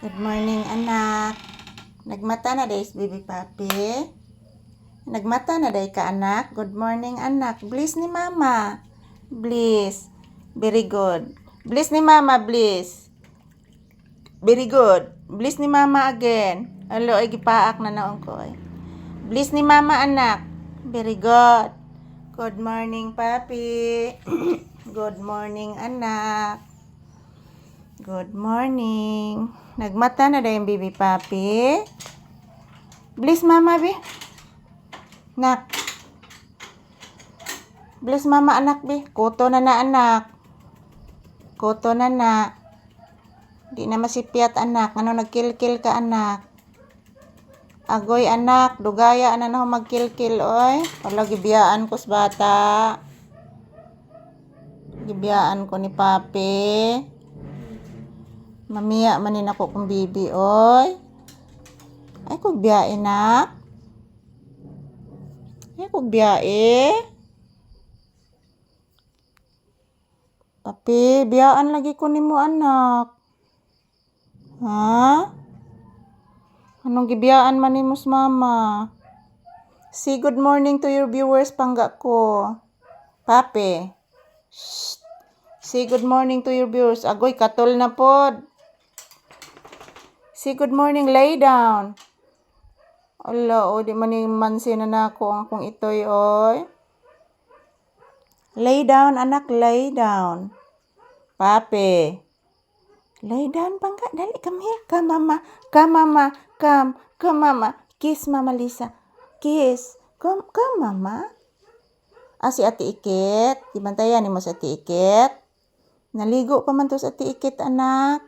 Good morning, anak. Nagmata na day, baby papi. Nagmata na day ka, anak. Good morning, anak. Bliss ni mama. Bliss. Very good. Bliss ni mama, bliss. Very good. Bliss ni mama again. Hello, ay gipaak na naon ko. Bliss ni mama, anak. Very good. Good morning, papi. Good morning, anak. Good morning. Nagmata na daw yung baby papi. Bliss mama, bi. Nak. Bliss mama, anak, bi. Kuto na na, anak. Kuto na na. Di na masipiat, anak. Ano, nagkil-kil ka, anak. Agoy, anak. Dugaya, ano na magkil-kil, oy. Wala, gibiyaan ko sa bata. Gibiyaan ko ni papi. Mamiya manin ako kung bibi, oy. Ay, kung biyae, nak. Ay, kung biyae. Tapi, biyaan lagi ko ni mo, anak. Ha? Anong gibiyaan man ni mos mama? Say good morning to your viewers, pangga ko. Papi. Shh. Say good morning to your viewers. Agoy, katol na pod. Say good morning, lay down. Ala, o, di man mansin na ako ang akong itoy, oy. Lay down, anak, lay down. Papi. Lay down, pangga. Dali, come here. Come, mama. Come, mama. Come. Come, mama. Kiss, mama Lisa. Kiss. Come, mama. Ah, si Ate Ikit. Dibantayan ni mo si Ate Ikit. Naligo pa man to sa Ate Ikit, anak.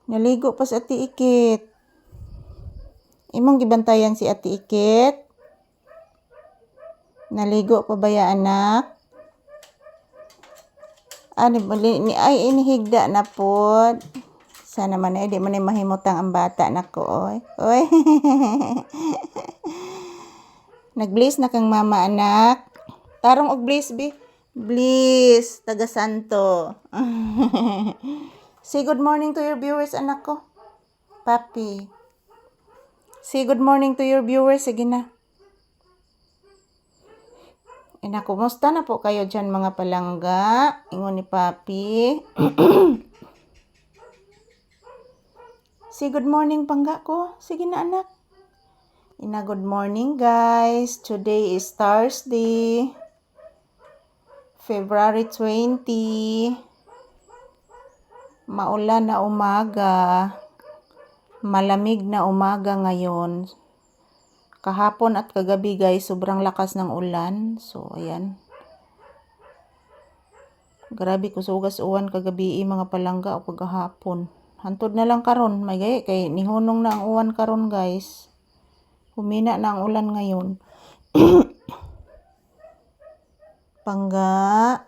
Naligo pa sa Ate Ikit. Imong gibantayan si Ate Ikit. Naligo pa ba ya, anak? Ay, inihigda na po. Sana man ay di man mahimutang ang bata nako, oy. Oy. Nag-bliss na kang mama, anak. Tarong og bliss, bi. Bliss, taga Santo. Say good morning to your viewers, anak ko. Papi. Say good morning to your viewers. Sige na. Kumusta na po kayo dyan, mga palangga? Ingon ni Papi. Say good morning, pangga ko. Sige na, anak. Good morning, guys. Today is Thursday, February 20. Maulan na umaga. Malamig na umaga ngayon. Kahapon at kagabi, guys, sobrang lakas ng ulan. So, ayan. Grabe ko sugas uwan kagabi, mga palangga o kagahapon. Hantod na lang karon, may gaya kay nihunong na ang uwan karon, guys. Humina na ang ulan ngayon. Pangga.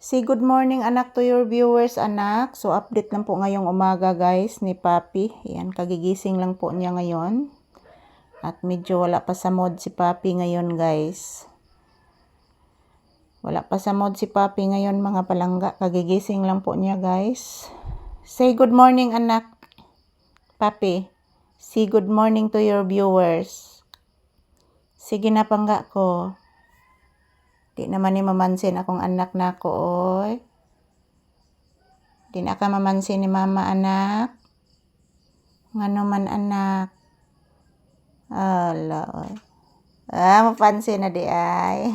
Say good morning, anak, to your viewers, anak. So, update lang po ngayong umaga, guys, ni Papi. Ayan, kagigising lang po niya ngayon. At medyo wala pa sa mood si Papi ngayon, guys. Wala pa sa mood si Papi ngayon, mga palangga. Kagigising lang po niya, guys. Say good morning, anak. Papi. Say good morning to your viewers. Sige na, pangga ko. Di naman ni mamansin akong anak na ko, oy. Di na ka mamansin ni mama, anak. Ngano man, anak. Ala, oy. Ah, mapansin na di ay.